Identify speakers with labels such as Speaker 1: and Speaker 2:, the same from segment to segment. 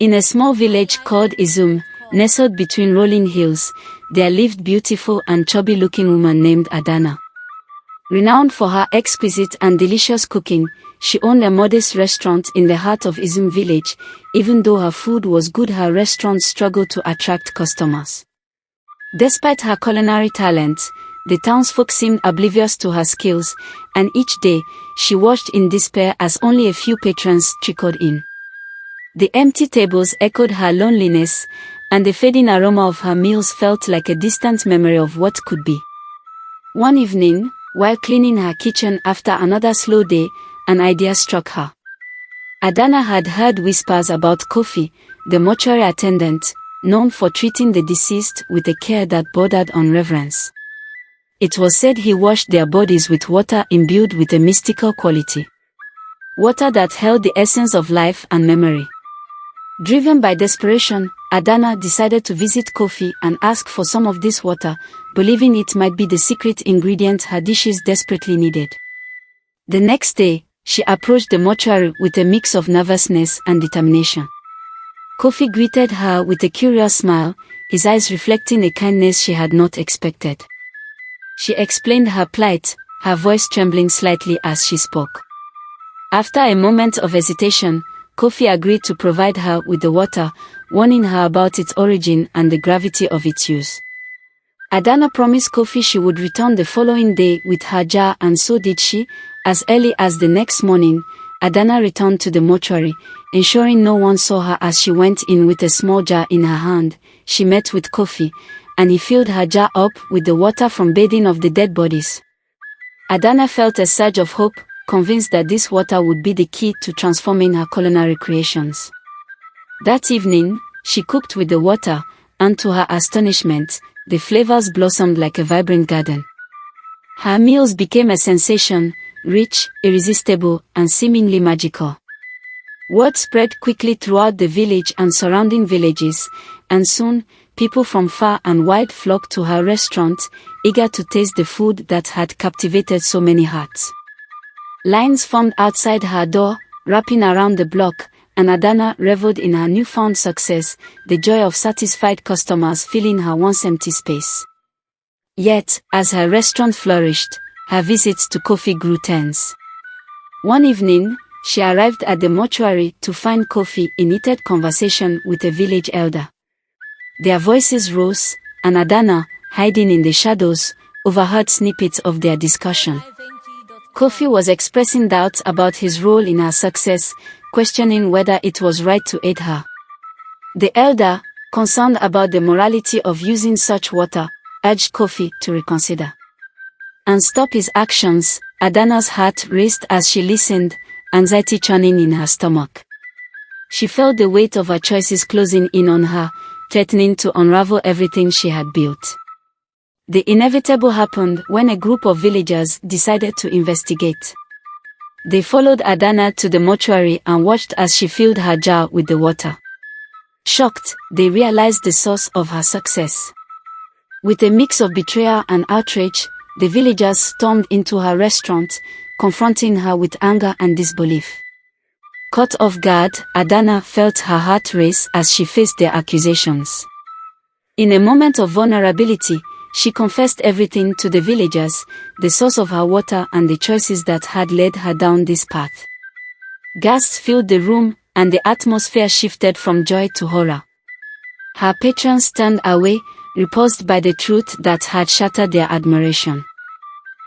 Speaker 1: In a small village called Izum, nestled between rolling hills, there lived beautiful and chubby-looking woman named Adana. Renowned for her exquisite and delicious cooking, she owned a modest restaurant in the heart of Izum village. Even though her food was good, her restaurant struggled to attract customers. Despite her culinary talents, the townsfolk seemed oblivious to her skills, and each day, she watched in despair as only a few patrons trickled in. The empty tables echoed her loneliness, and the fading aroma of her meals felt like a distant memory of what could be. One evening, while cleaning her kitchen after another slow day, an idea struck her. Adana had heard whispers about Kofi, the mortuary attendant, known for treating the deceased with a care that bordered on reverence. It was said he washed their bodies with water imbued with a mystical quality. Water that held the essence of life and memory. Driven by desperation, Adana decided to visit Kofi and ask for some of this water, believing it might be the secret ingredient her dishes desperately needed. The next day, she approached the mortuary with a mix of nervousness and determination. Kofi greeted her with a curious smile, his eyes reflecting a kindness she had not expected. She explained her plight, her voice trembling slightly as she spoke. After a moment of hesitation, Kofi agreed to provide her with the water, warning her about its origin and the gravity of its use. Adana promised Kofi she would return the following day with her jar, and so did she. As early as the next morning, Adana returned to the mortuary, ensuring no one saw her as she went in with a small jar in her hand. She met with Kofi, and he filled her jar up with the water from bathing of the dead bodies. Adana felt a surge of hope, convinced that this water would be the key to transforming her culinary creations. That evening, she cooked with the water, and to her astonishment, the flavors blossomed like a vibrant garden. Her meals became a sensation, rich, irresistible, and seemingly magical. Word spread quickly throughout the village and surrounding villages, and soon, people from far and wide flocked to her restaurant, eager to taste the food that had captivated so many hearts. Lines formed outside her door, wrapping around the block, and Adana reveled in her newfound success, the joy of satisfied customers filling her once empty space. Yet, as her restaurant flourished, her visits to Kofi grew tense. One evening, she arrived at the mortuary to find Kofi in heated conversation with a village elder. Their voices rose, and Adana, hiding in the shadows, overheard snippets of their discussion. Kofi was expressing doubts about his role in her success, questioning whether it was right to aid her. The elder, concerned about the morality of using such water, urged Kofi to reconsider and stop his actions. Adana's heart raced as she listened, anxiety churning in her stomach. She felt the weight of her choices closing in on her, threatening to unravel everything she had built. The inevitable happened when a group of villagers decided to investigate. They followed Adana to the mortuary and watched as she filled her jar with the water. Shocked, they realized the source of her success. With a mix of betrayal and outrage, the villagers stormed into her restaurant, confronting her with anger and disbelief. Caught off guard, Adana felt her heart race as she faced their accusations. In a moment of vulnerability, she confessed everything to the villagers, the source of her water and the choices that had led her down this path. Gasps filled the room, and the atmosphere shifted from joy to horror. Her patrons turned away, repulsed by the truth that had shattered their admiration.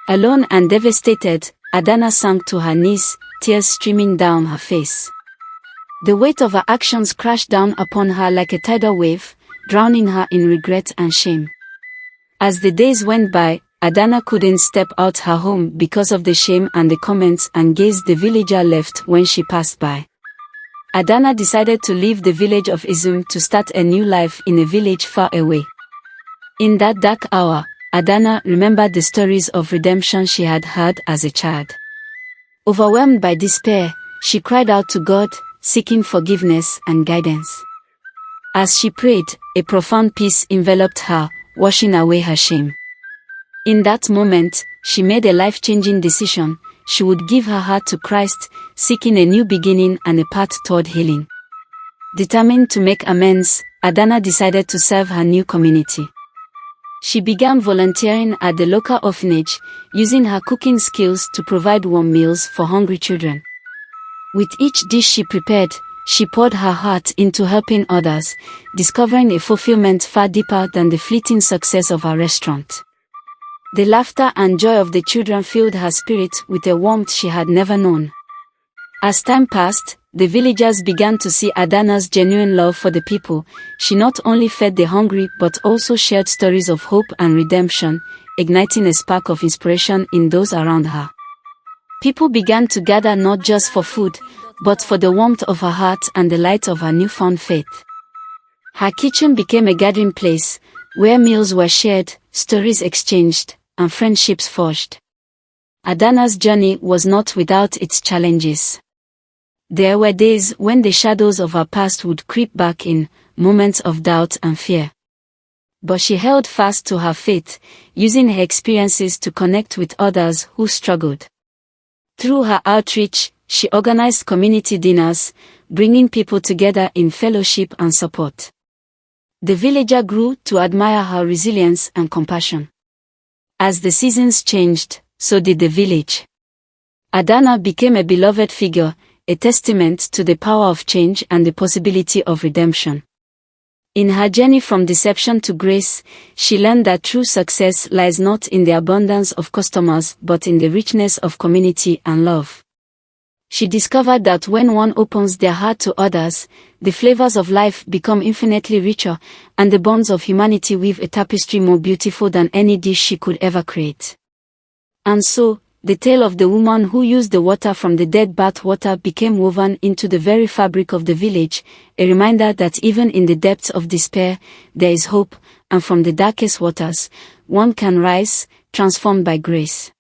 Speaker 1: Alone and devastated, Adana sank to her knees, tears streaming down her face. The weight of her actions crashed down upon her like a tidal wave, drowning her in regret and shame. As the days went by, Adana couldn't step out her home because of the shame and the comments and gaze the villager left when she passed by. Adana decided to leave the village of Izum to start a new life in a village far away. In that dark hour, Adana remembered the stories of redemption she had heard as a child. Overwhelmed by despair, she cried out to God, seeking forgiveness and guidance. As she prayed, a profound peace enveloped her, washing away her shame. In that moment, she made a life-changing decision. She would give her heart to Christ, seeking a new beginning and a path toward healing. Determined to make amends, Adana decided to serve her new community. She began volunteering at the local orphanage, using her cooking skills to provide warm meals for hungry children. With each dish she prepared, she poured her heart into helping others, discovering a fulfillment far deeper than the fleeting success of her restaurant. The laughter and joy of the children filled her spirit with a warmth she had never known. As time passed, the villagers began to see Adana's genuine love for the people. She not only fed the hungry but also shared stories of hope and redemption, igniting a spark of inspiration in those around her. People began to gather not just for food, but for the warmth of her heart and the light of her newfound faith. Her kitchen became a gathering place, where meals were shared, stories exchanged, and friendships forged. Adana's journey was not without its challenges. There were days when the shadows of her past would creep back in, moments of doubt and fear. But she held fast to her faith, using her experiences to connect with others who struggled. Through her outreach, she organized community dinners, bringing people together in fellowship and support. The villager grew to admire her resilience and compassion. As the seasons changed, so did the village. Adana became a beloved figure, a testament to the power of change and the possibility of redemption. In her journey from deception to grace, she learned that true success lies not in the abundance of customers but in the richness of community and love. She discovered that when one opens their heart to others, the flavors of life become infinitely richer, and the bonds of humanity weave a tapestry more beautiful than any dish she could ever create. And so, the tale of the woman who used the water from the dead bath water became woven into the very fabric of the village, a reminder that even in the depths of despair, there is hope, and from the darkest waters, one can rise, transformed by grace.